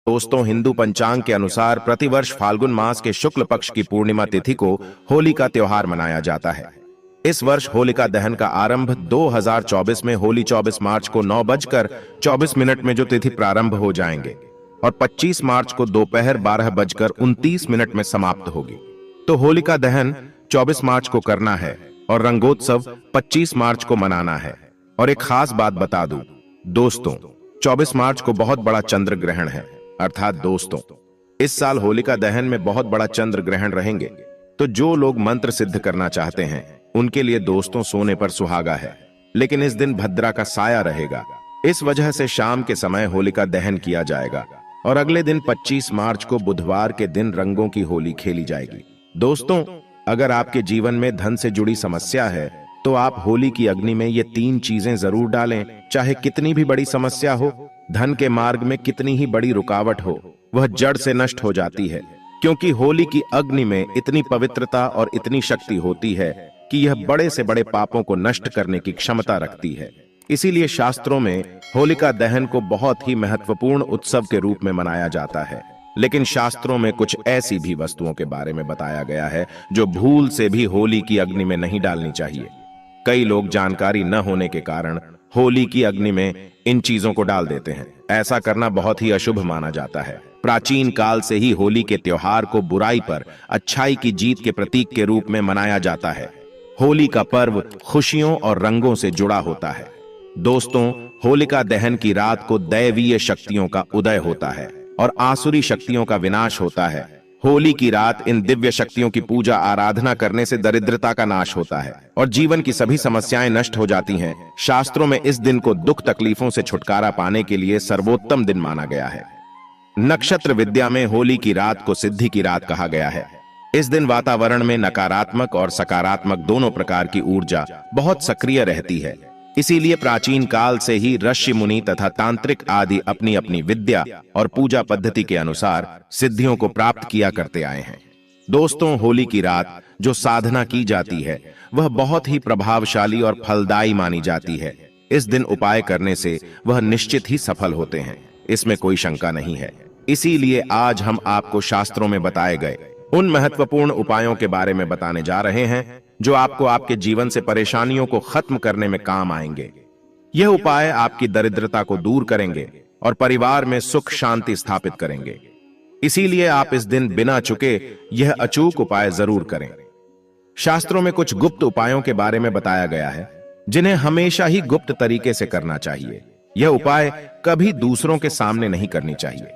दोस्तों, हिंदू पंचांग के अनुसार प्रतिवर्ष फाल्गुन मास के शुक्ल पक्ष की पूर्णिमा तिथि को होली का त्योहार मनाया जाता है। इस वर्ष होलिका दहन का आरंभ 2024 में होली 24 मार्च को 9:24 में जो तिथि प्रारंभ हो जाएंगे और 25 मार्च को दोपहर 12:29 में समाप्त होगी। तो होलिका दहन 24 मार्च को करना है और रंगोत्सव 25 मार्च को मनाना है। और एक खास बात बता दूं दोस्तों, 24 मार्च को बहुत बड़ा चंद्र ग्रहण है। अर्थात दोस्तों, इस साल होलिका दहन में बहुत बड़ा चंद्र ग्रहण रहेंगे, तो जो लोग मंत्र सिद्ध करना चाहते हैं उनके लिए दोस्तों सोने पर सुहागा है। लेकिन इस दिन भद्रा का साया रहेगा, इस वजह से शाम के समय होलिका दहन किया जाएगा और अगले दिन 25 मार्च को बुधवार के दिन रंगों की होली खेली जाएगी। दोस्तों, अगर आपके जीवन में धन से जुड़ी समस्या है तो आप होली की अग्नि में ये 3 चीजें जरूर डालें। चाहे कितनी भी बड़ी समस्या हो, धन के मार्ग में कितनी ही बड़ी रुकावट हो, वह जड़ से नष्ट हो जाती है, क्योंकि होली की अग्नि में इतनी पवित्रता और इतनी शक्ति होती है कि यह बड़े से बड़े पापों को नष्ट करने की क्षमता रखती है। इसीलिए शास्त्रों में होलिका दहन को बहुत ही महत्वपूर्ण उत्सव के रूप में मनाया जाता है। लेकिन शास्त्रों में कुछ ऐसी भी वस्तुओं के बारे में बताया गया है जो भूल से भी होली की अग्नि में नहीं डालनी चाहिए। कई लोग जानकारी न होने के कारण होली की अग्नि में इन चीजों को डाल देते हैं। ऐसा करना बहुत ही अशुभ माना जाता है। प्राचीन काल से ही होली के त्योहार को बुराई पर अच्छाई की जीत के प्रतीक के रूप में मनाया जाता है। होली का पर्व खुशियों और रंगों से जुड़ा होता है। दोस्तों, होलिका दहन की रात को दैवीय शक्तियों का उदय होता है और आसुरी शक्तियों का विनाश होता है। होली की रात इन दिव्य शक्तियों की पूजा आराधना करने से दरिद्रता का नाश होता है और जीवन की सभी समस्याएं नष्ट हो जाती हैं। शास्त्रों में इस दिन को दुख तकलीफों से छुटकारा पाने के लिए सर्वोत्तम दिन माना गया है। नक्षत्र विद्या में होली की रात को सिद्धि की रात कहा गया है। इस दिन वातावरण में नकारात्मक और सकारात्मक दोनों प्रकार की ऊर्जा बहुत सक्रिय रहती है। इसीलिए प्राचीन काल से ही ऋषि मुनि तथा तांत्रिक आदि अपनी अपनी विद्या और पूजा पद्धति के अनुसार सिद्धियों को प्राप्त किया करते आए हैं। दोस्तों, होली की रात जो साधना की जाती है वह बहुत ही प्रभावशाली और फलदायी मानी जाती है। इस दिन उपाय करने से वह निश्चित ही सफल होते हैं, इसमें कोई शंका नहीं है। इसीलिए आज हम आपको शास्त्रों में बताए गए उन महत्वपूर्ण उपायों के बारे में बताने जा रहे हैं जो आपको आपके जीवन से परेशानियों को खत्म करने में काम आएंगे। यह उपाय आपकी दरिद्रता को दूर करेंगे और परिवार में सुख शांति स्थापित करेंगे। इसीलिए आप इस दिन बिना चुके यह अचूक उपाय जरूर करें। शास्त्रों में कुछ गुप्त उपायों के बारे में बताया गया है जिन्हें हमेशा ही गुप्त तरीके से करना चाहिए। यह उपाय कभी दूसरों के सामने नहीं करनी चाहिए,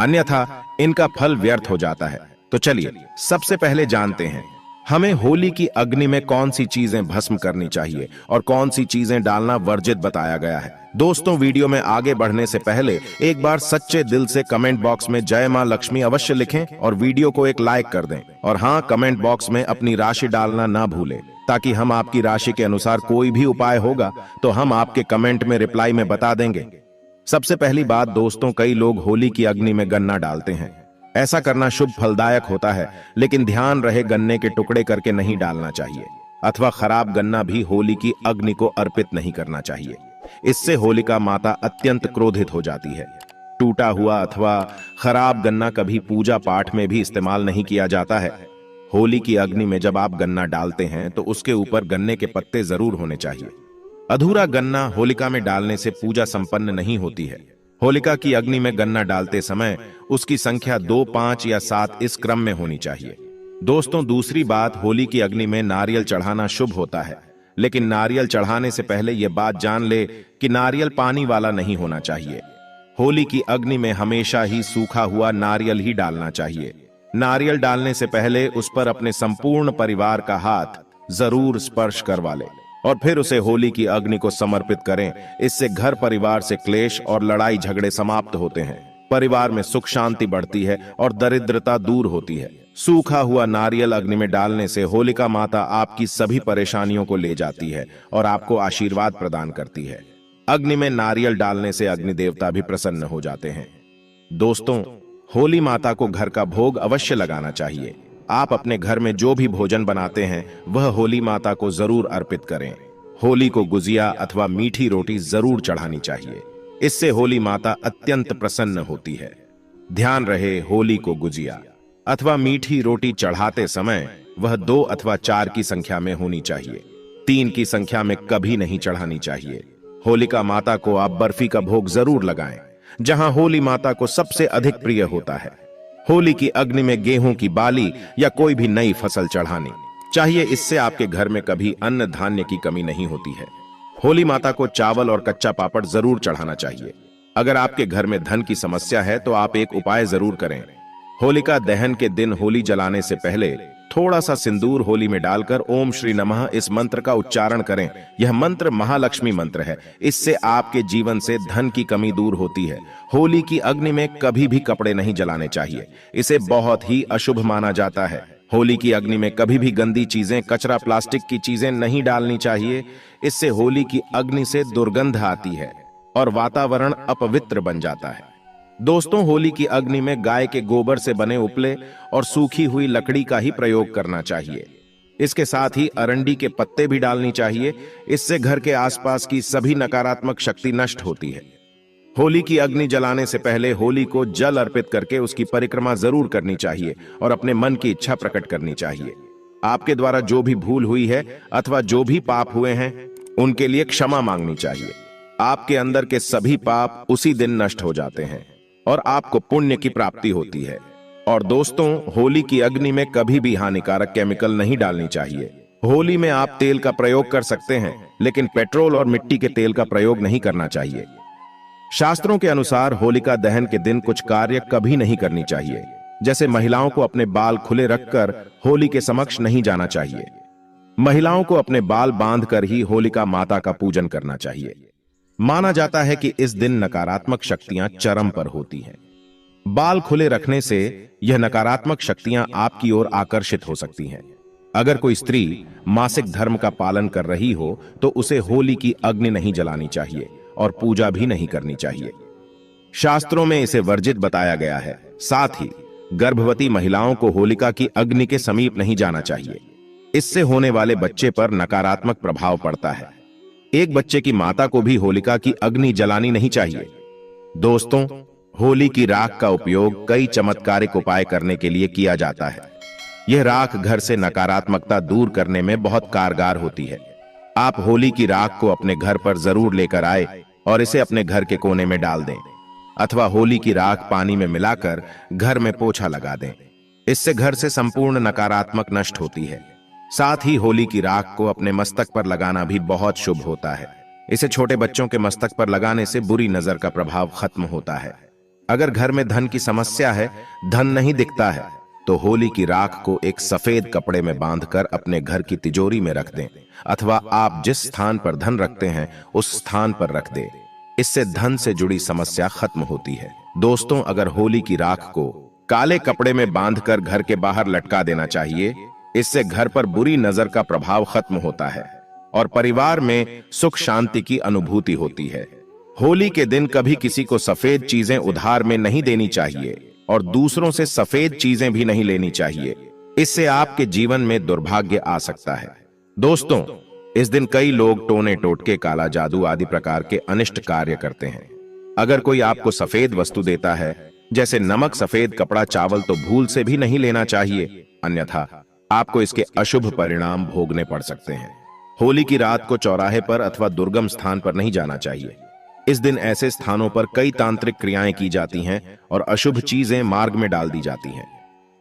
अन्यथा इनका फल व्यर्थ हो जाता है। तो चलिए सबसे पहले जानते हैं हमें होली की अग्नि में कौन सी चीजें भस्म करनी चाहिए और कौन सी चीजें डालना वर्जित बताया गया है। दोस्तों, वीडियो में आगे बढ़ने से पहले एक बार सच्चे दिल से कमेंट बॉक्स में जय मां लक्ष्मी अवश्य लिखें और वीडियो को एक लाइक कर दें। और हां, कमेंट बॉक्स में अपनी राशि डालना ना भूलें, ताकि हम आपकी राशि के अनुसार कोई भी उपाय होगा तो हम आपके कमेंट में रिप्लाई में बता देंगे। सबसे पहली बात दोस्तों, कई लोग होली की अग्नि में गन्ना डालते हैं। ऐसा करना शुभ फलदायक होता है, लेकिन ध्यान रहे गन्ने के टुकड़े करके नहीं डालना चाहिए, अथवा खराब गन्ना भी होली की अग्नि को अर्पित नहीं करना चाहिए। इससे होलिका माता अत्यंत क्रोधित हो जाती है। टूटा हुआ अथवा खराब गन्ना कभी पूजा पाठ में भी इस्तेमाल नहीं किया जाता है। होली की अग्नि में जब आप गन्ना डालते हैं तो उसके ऊपर गन्ने के पत्ते जरूर होने चाहिए। अधूरा गन्ना होलिका में डालने से पूजा संपन्न नहीं होती है। होलिका की अग्नि में गन्ना डालते समय उसकी संख्या 2, 5 या 7 इस क्रम में होनी चाहिए। दोस्तों, दूसरी बात, होली की अग्नि में नारियल चढ़ाना शुभ होता है, लेकिन नारियल चढ़ाने से पहले यह बात जान ले कि नारियल पानी वाला नहीं होना चाहिए। होली की अग्नि में हमेशा ही सूखा हुआ नारियल ही डालना चाहिए। नारियल डालने से पहले उस पर अपने संपूर्ण परिवार का हाथ जरूर स्पर्श करवा ले और फिर उसे होली की अग्नि को समर्पित करें। इससे घर परिवार से क्लेश और लड़ाई झगड़े समाप्त होते हैं, परिवार में सुख शांति बढ़ती है और दरिद्रता दूर होती है। सूखा हुआ नारियल अग्नि में डालने से होलिका माता आपकी सभी परेशानियों को ले जाती है और आपको आशीर्वाद प्रदान करती है। अग्नि में नारियल डालने से अग्नि देवता भी प्रसन्न हो जाते हैं। दोस्तों, होली माता को घर का भोग अवश्य लगाना चाहिए। आप अपने घर में जो भी भोजन बनाते हैं वह होली माता को जरूर अर्पित करें। होली को गुजिया अथवा मीठी रोटी जरूर चढ़ानी चाहिए। इससे होली माता अत्यंत प्रसन्न होती है। ध्यान रहे, होली को गुजिया अथवा मीठी रोटी चढ़ाते समय वह 2 अथवा 4 की संख्या में होनी चाहिए। 3 की संख्या में कभी नहीं चढ़ानी चाहिए। होलिका माता को आप बर्फी का भोग जरूर लगाएं, जहां होली माता को सबसे अधिक प्रिय होता है। होली की अग्नि में गेहूं की बाली या कोई भी नई फसल चढ़ानी चाहिए। इससे आपके घर में कभी अन्न धान्य की कमी नहीं होती है। होली माता को चावल और कच्चा पापड़ जरूर चढ़ाना चाहिए। अगर आपके घर में धन की समस्या है तो आप एक उपाय जरूर करें। होलिका दहन के दिन होली जलाने से पहले थोड़ा सा सिंदूर होली में डालकर ओम श्री नमः इस मंत्र का उच्चारण करें। यह मंत्र महालक्ष्मी मंत्र है। इससे आपके जीवन से धन की कमी दूर होती है। होली की अग्नि में कभी भी कपड़े नहीं जलाने चाहिए, इसे बहुत ही अशुभ माना जाता है। होली की अग्नि में कभी भी गंदी चीजें, कचरा, प्लास्टिक की चीजें नहीं डालनी चाहिए। इससे होली की अग्नि से दुर्गंध आती है और वातावरण अपवित्र बन जाता है। दोस्तों, होली की अग्नि में गाय के गोबर से बने उपले और सूखी हुई लकड़ी का ही प्रयोग करना चाहिए। इसके साथ ही अरंडी के पत्ते भी डालनी चाहिए। इससे घर के आसपास की सभी नकारात्मक शक्ति नष्ट होती है। होली की अग्नि जलाने से पहले होली को जल अर्पित करके उसकी परिक्रमा जरूर करनी चाहिए और अपने मन की इच्छा प्रकट करनी चाहिए। आपके द्वारा जो भी भूल हुई है अथवा जो भी पाप हुए हैं उनके लिए क्षमा मांगनी चाहिए। आपके अंदर के सभी पाप उसी दिन नष्ट हो जाते हैं और आपको पुण्य की प्राप्ति होती है। और दोस्तों, होली की अग्नि में कभी भी हानिकारक केमिकल नहीं डालनी चाहिए। होली में आप तेल का प्रयोग कर सकते हैं, लेकिन पेट्रोल और मिट्टी के तेल का प्रयोग नहीं करना चाहिए। शास्त्रों के अनुसार होलिका दहन के दिन कुछ कार्य कभी नहीं करनी चाहिए, जैसे महिलाओं को अपने बाल खुले रखकर होली के समक्ष नहीं जाना चाहिए। महिलाओं को अपने बाल बांधकर ही होलिका माता का पूजन करना चाहिए। माना जाता है कि इस दिन नकारात्मक शक्तियां चरम पर होती हैं। बाल खुले रखने से यह नकारात्मक शक्तियां आपकी ओर आकर्षित हो सकती हैं। अगर कोई स्त्री मासिक धर्म का पालन कर रही हो तो उसे होली की अग्नि नहीं जलानी चाहिए और पूजा भी नहीं करनी चाहिए। शास्त्रों में इसे वर्जित बताया गया है। साथ ही गर्भवती महिलाओं को होलिका की अग्नि के समीप नहीं जाना चाहिए। इससे होने वाले बच्चे पर नकारात्मक प्रभाव पड़ता है। एक बच्चे की माता को भी होलिका की अग्नि जलानी नहीं चाहिए। दोस्तों, होली की राख का उपयोग कई चमत्कारिक उपाय करने के लिए किया जाता है। यह राख घर से नकारात्मकता दूर करने में बहुत कारगर होती है। आप होली की राख को अपने घर पर जरूर लेकर आए और इसे अपने घर के कोने में डाल दें, अथवा होली की राख पानी में मिलाकर घर में पोछा लगा दें। इससे घर से संपूर्ण नकारात्मक नष्ट होती है। साथ ही होली की राख को अपने मस्तक पर लगाना भी बहुत शुभ होता है। इसे छोटे बच्चों के मस्तक पर लगाने से बुरी नजर का प्रभाव खत्म होता है। अगर घर में धन की समस्या है, धन नहीं दिखता है, तो होली की राख को एक सफेद कपड़े में बांधकर अपने घर की तिजोरी में रख दें, अथवा आप जिस स्थान पर धन रखते हैं उस स्थान पर रख दें। इससे धन से जुड़ी समस्या खत्म होती है। दोस्तों, अगर होली की राख को काले कपड़े में बांधकर घर के बाहर लटका देना चाहिए। इससे घर पर बुरी नजर का प्रभाव खत्म होता है और परिवार में सुख शांति की अनुभूति होती है। होली के दिन कभी किसी को सफेद चीजें उधार में नहीं देनी चाहिए और दूसरों से सफेद चीजें भी नहीं लेनी चाहिए। इससे आपके जीवन में दुर्भाग्य आ सकता है। दोस्तों, इस दिन कई लोग टोने टोटके, काला जादू आदि प्रकार के अनिष्ट कार्य करते हैं। अगर कोई आपको सफेद वस्तु देता है, जैसे नमक, सफेद कपड़ा, चावल, तो भूल से भी नहीं लेना चाहिए, अन्यथा आपको इसके अशुभ परिणाम भोगने पड़ सकते हैं। होली की रात को चौराहे पर अथवा दुर्गम स्थान पर नहीं जाना चाहिए। इस दिन ऐसे स्थानों पर कई तांत्रिक क्रियाएं की जाती हैं और अशुभ चीजें मार्ग में डाल दी जाती हैं।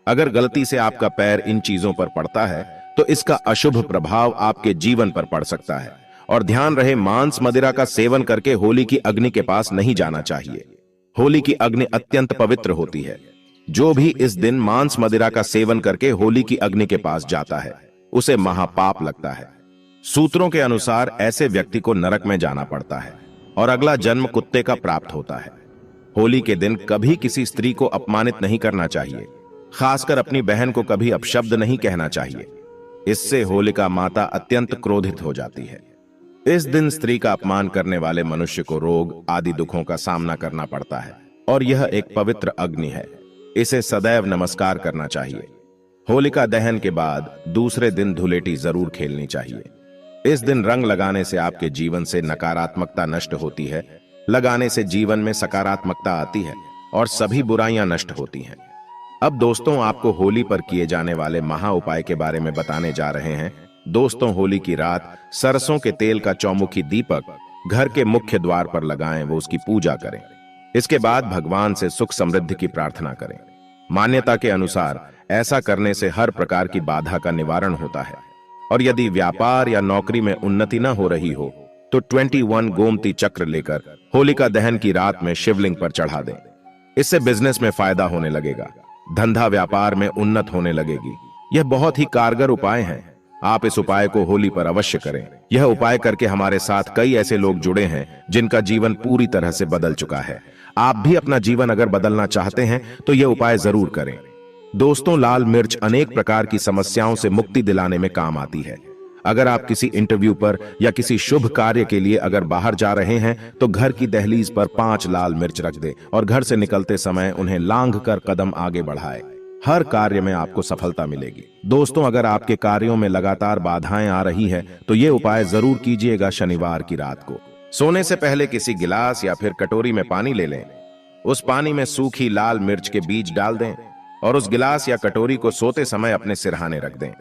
अगर गलती से आपका पैर इन चीजों पर पड़ता है तो इसका अशुभ प्रभाव आपके जीवन पर पड़ सकता है। और ध्यान रहे, मांस मदिरा का सेवन करके होली की अग्नि के पास नहीं जाना चाहिए। होली की अग्नि अत्यंत पवित्र होती है। जो भी इस दिन मांस मदिरा का सेवन करके होली की अग्नि के पास जाता है उसे महापाप लगता है। सूत्रों के अनुसार ऐसे व्यक्ति को नरक में जाना पड़ता है और अगला जन्म कुत्ते का प्राप्त होता है। होली के दिन कभी किसी स्त्री को अपमानित नहीं करना चाहिए, खासकर अपनी बहन को कभी अपशब्द नहीं कहना चाहिए। इससे होलिका माता अत्यंत क्रोधित हो जाती है। इस दिन स्त्री का अपमान करने वाले मनुष्य को रोग आदि दुखों का सामना करना पड़ता है और यह एक पवित्र अग्नि है। इसे सदैव नमस्कार करना चाहिए। होलिका दहन के बाद दूसरे दिन धुलेटी जरूर खेलनी चाहिए। इस दिन रंग लगाने से आपके जीवन से नकारात्मकता नष्ट होती है। लगाने से जीवन में सकारात्मकता आती है। और सभी बुराइयां नष्ट होती हैं। अब दोस्तों, आपको होली पर किए जाने वाले महा उपाय के बारे में बताने जा रहे हैं। दोस्तों, होली की रात सरसों के तेल का चौमुखी दीपक घर के मुख्य द्वार पर लगाएं, वो उसकी पूजा करें। इसके बाद भगवान से सुख समृद्धि की प्रार्थना करें। मान्यता के अनुसार ऐसा करने से हर प्रकार की बाधा का निवारण होता है। और यदि व्यापार या नौकरी में उन्नति न हो रही हो तो 21 गोमती चक्र लेकर होलिका दहन की रात में शिवलिंग पर चढ़ा दें। इससे बिजनेस में फायदा होने लगेगा, धंधा व्यापार में उन्नत होने लगेगी। यह बहुत ही कारगर उपाय है। आप इस उपाय को होली पर अवश्य करें। यह उपाय करके हमारे साथ कई ऐसे लोग जुड़े हैं जिनका जीवन पूरी तरह से बदल चुका है। आप भी अपना जीवन अगर बदलना चाहते हैं तो यह उपाय जरूर करें। दोस्तों, लाल मिर्च अनेक प्रकार की समस्याओं से मुक्ति दिलाने में काम आती है। अगर आप किसी इंटरव्यू पर या किसी शुभ कार्य के लिए अगर बाहर जा रहे हैं तो घर की दहलीज पर 5 लाल मिर्च रख दें और घर से निकलते समय उन्हें लांघ कर कदम आगे बढ़ाएं। हर कार्य में आपको सफलता मिलेगी। दोस्तों, अगर आपके कार्यों में लगातार बाधाएं आ रही है तो ये उपाय जरूर कीजिएगा। शनिवार की रात को सोने से पहले किसी गिलास या फिर कटोरी में पानी ले लें। उस पानी में सूखी लाल मिर्च के बीज डाल दें और उस गिलास या कटोरी को सोते समय अपने सिरहाने रख दें।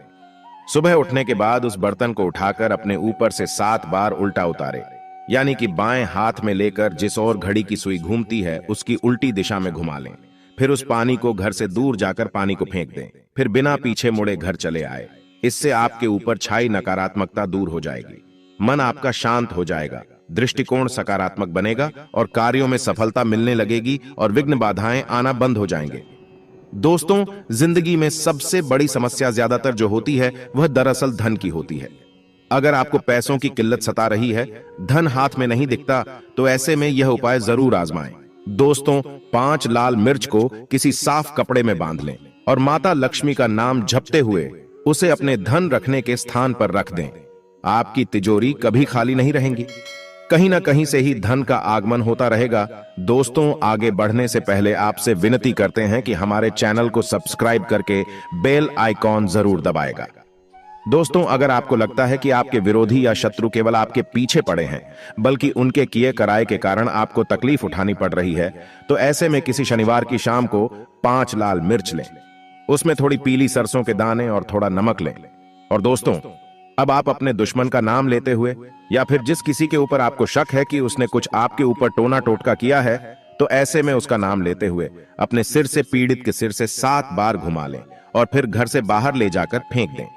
सुबह उठने के बाद उस बर्तन को उठाकर अपने ऊपर से 7 बार उल्टा उतारें, यानी कि बाएं हाथ में लेकर जिस ओर घड़ी की सुई घूमती है उसकी उल्टी दिशा में घुमा लें। फिर उस पानी को घर से दूर जाकर पानी को फेंक दें। फिर बिना पीछे मुड़े घर चले आए। इससे आपके ऊपर छाई नकारात्मकता दूर हो जाएगी, मन आपका शांत हो जाएगा, दृष्टिकोण सकारात्मक बनेगा और कार्यों में सफलता मिलने लगेगी और विघ्न बाधाएं आना बंद हो जाएंगे। दोस्तों, जिंदगी में सबसे बड़ी समस्या ज्यादातर जो होती है वह दरअसल धन की होती है। अगर आपको पैसों की किल्लत सता रही है, धन हाथ में नहीं दिखता, तो ऐसे में यह उपाय जरूर आजमाएं। दोस्तों, 5 लाल मिर्च को किसी साफ कपड़े में बांध लें और माता लक्ष्मी का नाम जपते हुए उसे अपने धन रखने के स्थान पर रख दें। आपकी तिजोरी कभी खाली नहीं रहेगी, कहीं ना कहीं से ही धन का आगमन होता रहेगा। दोस्तों, आगे बढ़ने से पहले आपसे विनती करते हैं कि हमारे चैनल को सब्सक्राइब करके बेल आइकॉन जरूर दबाएगा। दोस्तों, अगर आपको लगता है कि आपके विरोधी या शत्रु केवल आपके पीछे पड़े हैं, बल्कि उनके किए कराए के कारण आपको तकलीफ उठानी पड़ रही है, तो ऐसे में किसी शनिवार की शाम को 5 लाल मिर्च लें, उसमें थोड़ी पीली सरसों के दाने और थोड़ा नमक लें। और दोस्तों, अब आप अपने दुश्मन का नाम लेते हुए या फिर जिस किसी के ऊपर आपको शक है कि उसने कुछ आपके ऊपर टोना टोटका किया है, तो ऐसे में उसका नाम लेते हुए अपने सिर से पीड़ित के सिर से 7 बार घुमा लें और फिर घर से बाहर ले जाकर फेंक दें।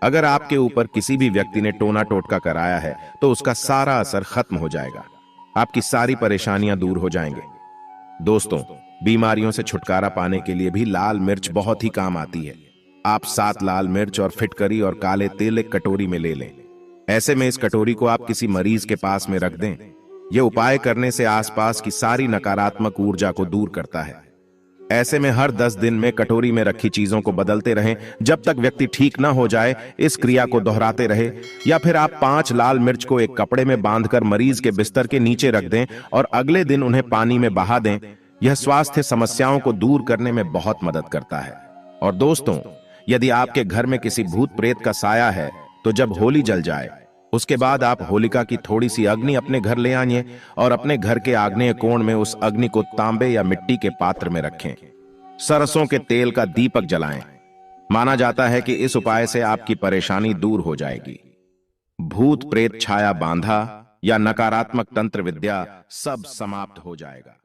अगर आपके ऊपर किसी भी व्यक्ति ने टोना टोटका कराया है तो उसका सारा असर खत्म हो जाएगा, आपकी सारी परेशानियां दूर हो जाएंगे। दोस्तों, बीमारियों से छुटकारा पाने के लिए भी लाल मिर्च बहुत ही काम आती है। आप 7 लाल मिर्च और फिटकरी और काले तेल एक कटोरी में ले लें। ऐसे में इस कटोरी को आप किसी मरीज के पास में रख दें। यह उपाय करने से आसपास की सारी नकारात्मक ऊर्जा को दूर करता है। ऐसे में हर 10 दिन में कटोरी में रखी चीजों को बदलते रहें जब तक व्यक्ति ठीक ना हो जाए। इस क्रिया को दोहराते रहे। या फिर आप 5 लाल मिर्च को एक कपड़े में बांधकर मरीज के बिस्तर के नीचे रख दें और अगले दिन उन्हें पानी में बहा दें। यह स्वास्थ्य समस्याओं को दूर करने में बहुत मदद करता है। और दोस्तों, यदि आपके घर में किसी भूत प्रेत का साया है तो जब होली जल जाए उसके बाद आप होलिका की थोड़ी सी अग्नि अपने घर ले आइए और अपने घर के आग्नेय कोण में उस अग्नि को तांबे या मिट्टी के पात्र में रखें। सरसों के तेल का दीपक जलाएं। माना जाता है कि इस उपाय से आपकी परेशानी दूर हो जाएगी। भूत प्रेत छाया बांधा या नकारात्मक तंत्र विद्या सब समाप्त हो जाएगा।